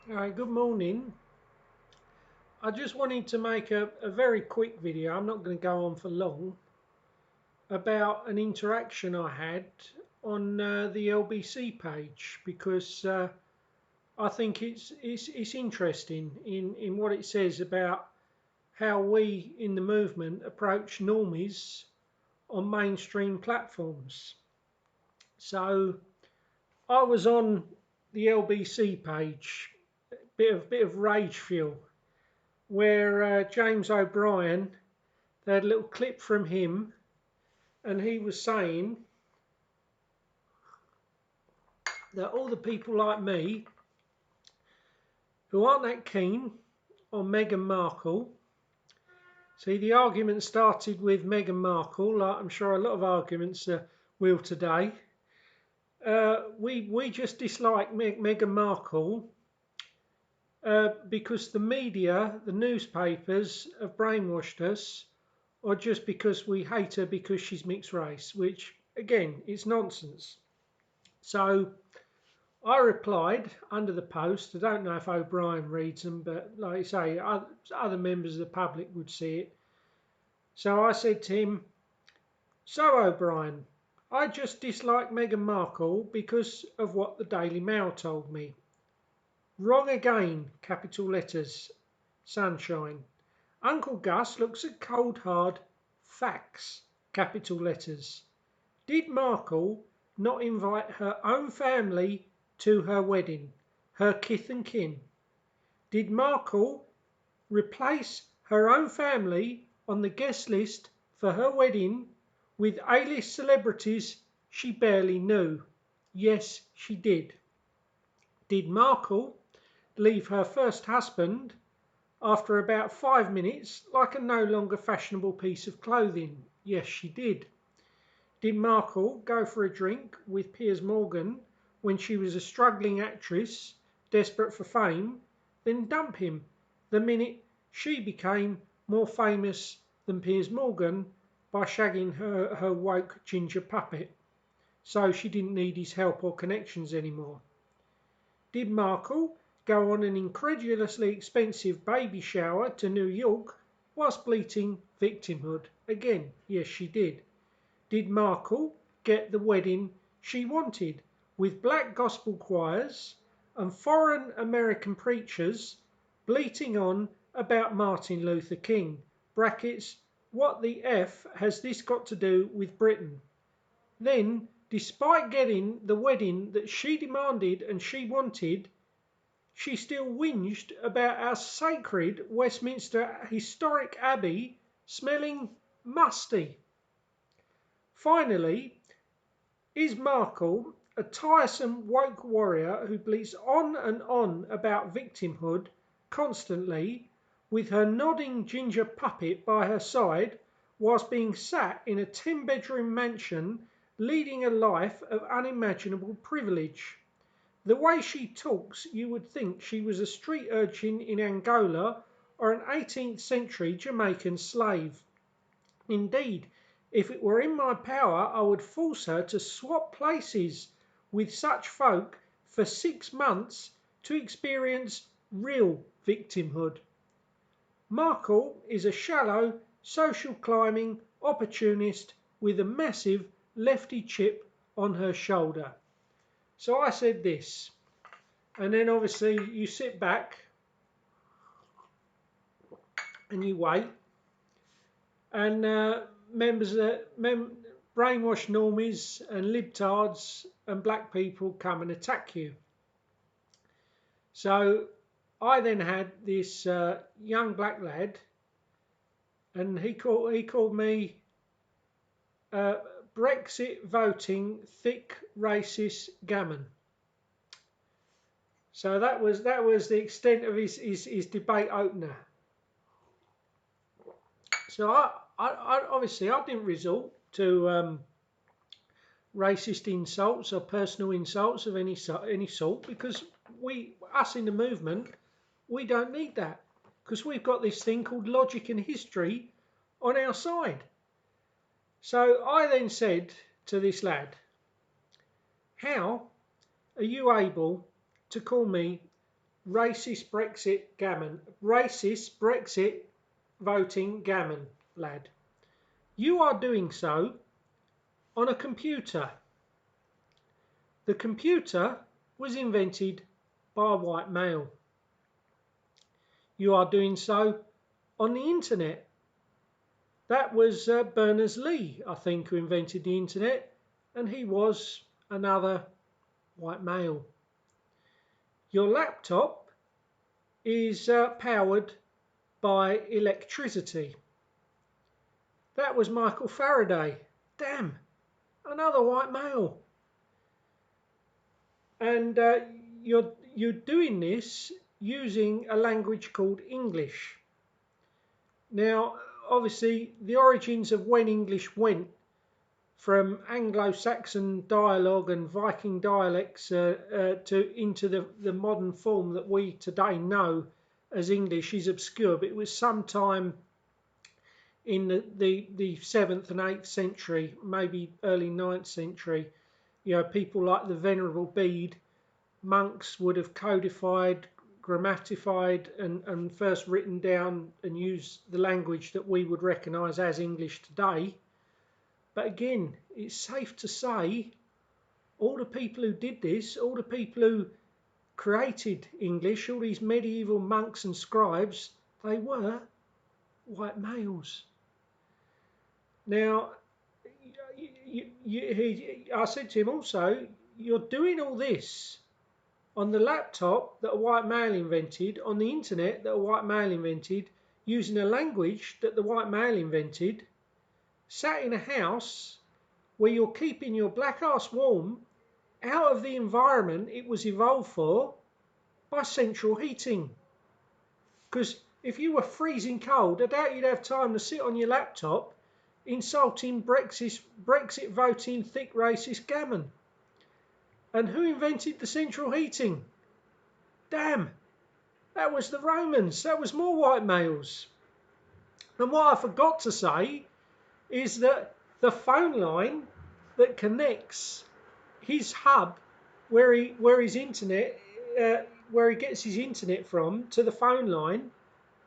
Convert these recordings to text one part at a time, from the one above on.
Good morning. I just wanted to make a very quick video. I'm not going to go on for long about an interaction I had on the LBC page because I think it's interesting in what it says about how we in the movement approach normies on mainstream platforms. So I was on the LBC page, bit of rage fuel where James O'Brien, they had a little clip from him, and he was saying that all the people like me who aren't that keen on Meghan Markle, see, the argument started with Meghan Markle, like I'm sure a lot of arguments will today. We just dislike Meghan Markle because the media, the newspapers, have brainwashed us, or just because we hate her because she's mixed race, which again is nonsense. So I replied under the post. I don't know if O'Brien reads them, but like I say, other members of the public would see it. So I said to him, "So O'Brien, I just dislike Meghan Markle because of what the Daily Mail told me. Wrong again, capital letters, sunshine. Uncle Gus looks at cold hard facts, capital letters. Did Markle not invite her own family to her wedding, her kith and kin? Did Markle replace her own family on the guest list for her wedding with A-list celebrities she barely knew? Yes, she did. Did Markle leave her first husband after about 5 minutes like a no longer fashionable piece of clothing? Yes, she did. Did Markle go for a drink with Piers Morgan when she was a struggling actress desperate for fame, then dump him the minute she became more famous than Piers Morgan by shagging her woke ginger puppet, so she didn't need his help or connections anymore? Did Markle go on an incredulously expensive baby shower to New York whilst bleating victimhood? Again, yes, she did. Did Markle get the wedding she wanted, with black gospel choirs and foreign American preachers bleating on about Martin Luther King? Brackets, what the F has this got to do with Britain? Then, despite getting the wedding that she demanded and she wanted, she still whinged about our sacred Westminster historic abbey smelling musty. Finally, is Markle a tiresome woke warrior who bleats on and on about victimhood constantly, with her nodding ginger puppet by her side, whilst being sat in a 10-bedroom mansion leading a life of unimaginable privilege? The way she talks, you would think she was a street urchin in Angola or an 18th century Jamaican slave. Indeed, if it were in my power, I would force her to swap places with such folk for 6 months to experience real victimhood. Markle is a shallow, social climbing opportunist with a massive lefty chip on her shoulder." So I said this, and then obviously you sit back and you wait, and members of brainwashed normies and libtards and black people come and attack you. So I then had this young black lad, and he called me Brexit voting thick racist gammon. So that was the extent of his debate opener. So I obviously I didn't resort to racist insults or personal insults of any sort, because us in the movement, we don't need that, because we've got this thing called logic and history on our side. So I then said to this lad, "How are you able to call me racist Brexit gammon. Racist Brexit voting gammon, lad. You are doing so on a computer. The computer was invented by a white male. You are doing so on the internet. That was Berners-Lee, I think, who invented the internet, and he was another white male. Your laptop is powered by electricity. That was Michael Faraday. Damn, another white male. And you're doing this using a language called English. Now, obviously, the origins of when English went from Anglo-Saxon dialogue and Viking dialects into the modern form that we today know as English is obscure, but it was sometime in the 7th and 8th century, maybe early 9th century. You know, people like the Venerable Bede, monks would have codified, grammatified and first written down and used the language that we would recognise as English today. But again, it's safe to say all the people who did this, all the people who created English, all these medieval monks and scribes, they were white males. Now, I said to him also, you're doing all this on the laptop that a white male invented, on the internet that a white male invented, using a language that the white male invented, sat in a house where you're keeping your black ass warm out of the environment it was evolved for by central heating. Because if you were freezing cold, I doubt you'd have time to sit on your laptop insulting Brexit voting thick racist gammon. And who invented the central heating? Damn, that was the Romans. That was more white males. And what I forgot to say is that the phone line that connects his hub, where he gets his internet from, to the phone line,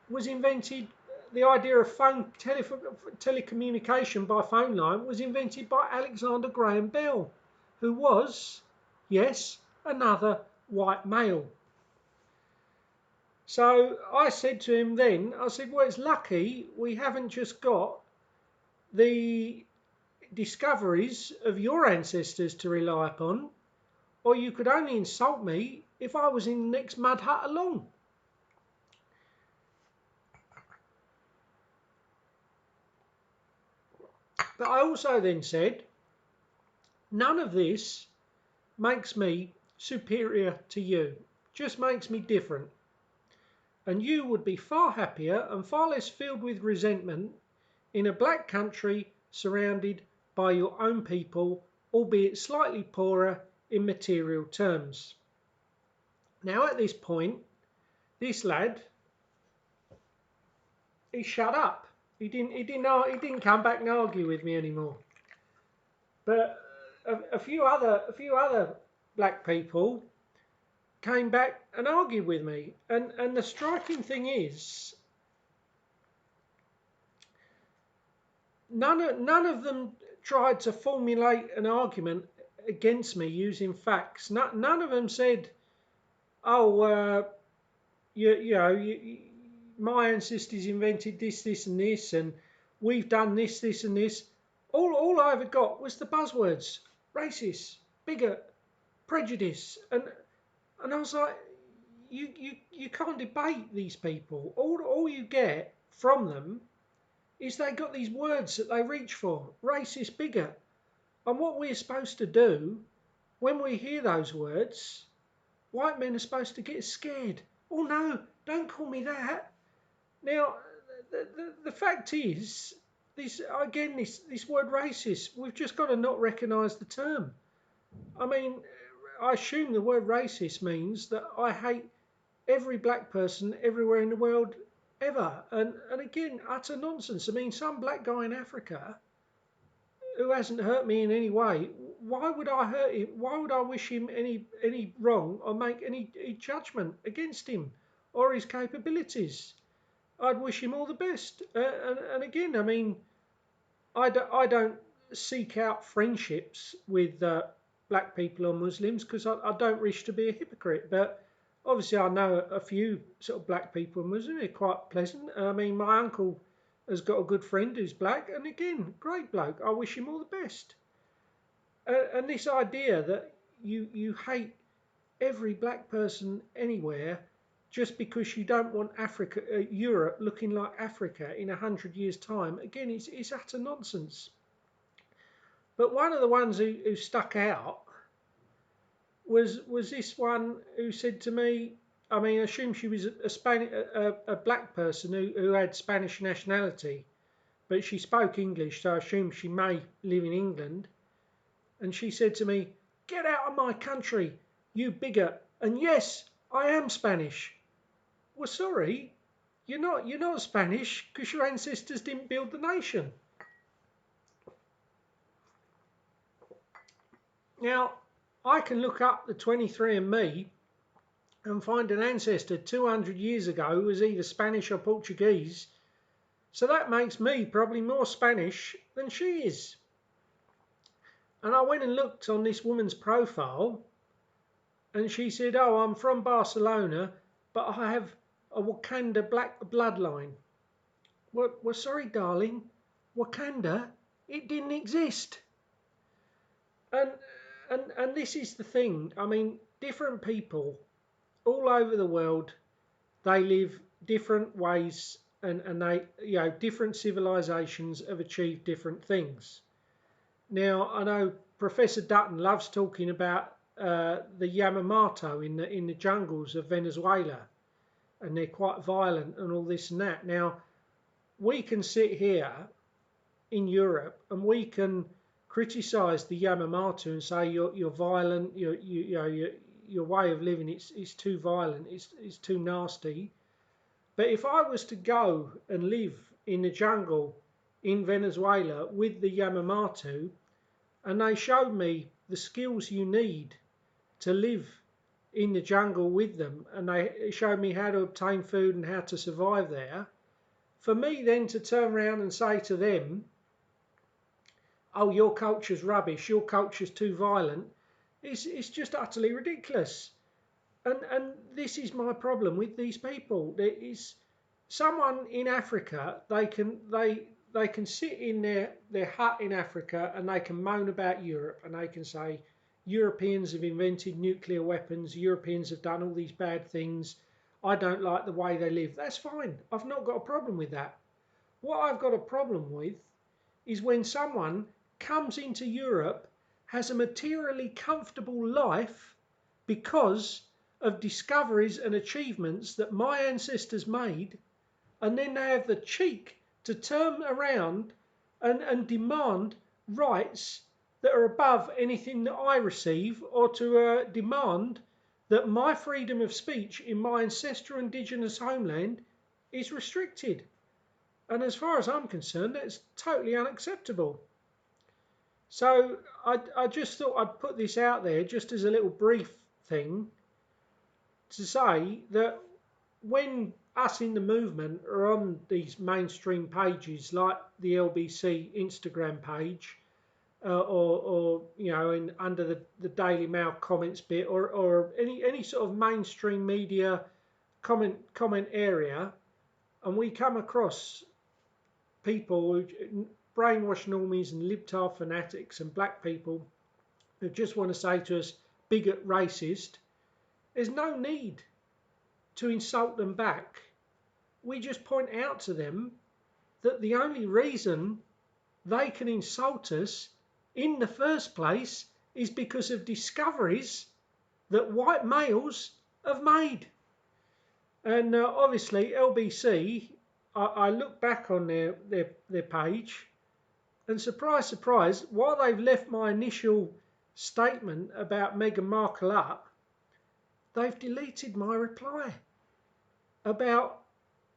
was invented. The idea of telecommunication by phone line was invented by Alexander Graham Bell, who was, yes, another white male. So I said to him then, I said, well, it's lucky we haven't just got the discoveries of your ancestors to rely upon, or you could only insult me if I was in the next mud hut along. But I also then said, none of this makes me superior to you, just makes me different. And you would be far happier and far less filled with resentment in a black country surrounded by your own people, albeit slightly poorer in material terms. Now at this point, this lad, he shut up. He didn't come back and argue with me anymore. But a few other black people came back and argued with me. And the striking thing is, none of them tried to formulate an argument against me using facts. None of them said, oh, my ancestors invented this and this, and we've done this and this. All I ever got was the buzzwords: racist, bigot, prejudice, and I was like, you can't debate these people. All you get from them is they got these words that they reach for: racist, bigot. And what we're supposed to do when we hear those words, white men are supposed to get scared. Oh no, don't call me that. Now, the fact is, this word racist, we've just got to not recognise the term. I mean, I assume the word racist means that I hate every black person everywhere in the world ever. And again, utter nonsense. I mean, some black guy in Africa who hasn't hurt me in any way why would I hurt him? Why would I wish him any wrong or make any judgment against him or his capabilities? I'd wish him all the best. And again, I mean, I don't seek out friendships with black people or Muslims because I don't wish to be a hypocrite. But obviously, I know a few sort of black people and Muslims. They're quite pleasant. I mean, my uncle has got a good friend who's black, and again, great bloke. I wish him all the best. And this idea that you hate every black person anywhere just because you don't want Africa, Europe looking like Africa in 100 years' time, again, it's utter nonsense. But one of the ones who stuck out was this one who said to me, I mean, I assume she was a black person who had Spanish nationality, but she spoke English, so I assume she may live in England. And she said to me, "Get out of my country, you bigot. And yes, I am Spanish." Well, sorry, you're not Spanish because your ancestors didn't build the nation. Now, I can look up the 23andMe and find an ancestor 200 years ago who was either Spanish or Portuguese. So that makes me probably more Spanish than she is. And I went and looked on this woman's profile, and she said, "Oh, I'm from Barcelona, but I have a Wakanda black bloodline." Well, sorry, darling, Wakanda, it didn't exist. And and this is the thing. I mean, different people all over the world, they live different ways, and they, different civilizations have achieved different things. Now, I know Professor Dutton loves talking about the Yamamoto in the jungles of Venezuela, and they're quite violent and all this and that. Now, we can sit here in Europe and we can criticise the Yamamoto and say you're violent, your way of living is too violent, it's too nasty. But if I was to go and live in the jungle in Venezuela with the Yamamoto, and they showed me the skills you need to live in the jungle with them, and they showed me how to obtain food and how to survive there, for me then to turn around and say to them, "Oh, your culture's rubbish, your culture's too violent," it's just utterly ridiculous. And this is my problem with these people. There is someone in Africa, they can sit in their hut in Africa and they can moan about Europe, and they can say Europeans have invented nuclear weapons, Europeans have done all these bad things, I don't like the way they live. That's fine. I've not got a problem with that. What I've got a problem with is when someone comes into Europe, has a materially comfortable life because of discoveries and achievements that my ancestors made, and then they have the cheek to turn around and demand rights that are above anything that I receive, or to demand that my freedom of speech in my ancestral indigenous homeland is restricted. And as far as I'm concerned, that's totally unacceptable. So I just thought I'd put this out there just as a little brief thing to say that when us in the movement are on these mainstream pages like the LBC Instagram page, or under the Daily Mail comments bit, or any sort of mainstream media comment area, and we come across people who brainwashed normies and libtard fanatics and black people who just want to say to us bigot, racist, there's no need to insult them back. We just point out to them that the only reason they can insult us in the first place is because of discoveries that white males have made. And obviously LBC, I look back on their page, and surprise, surprise, while they've left my initial statement about Meghan Markle up, they've deleted my reply about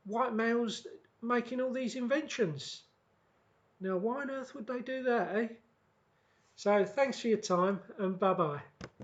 white males making all these inventions. Now, why on earth would they do that, eh? So thanks for your time and bye bye.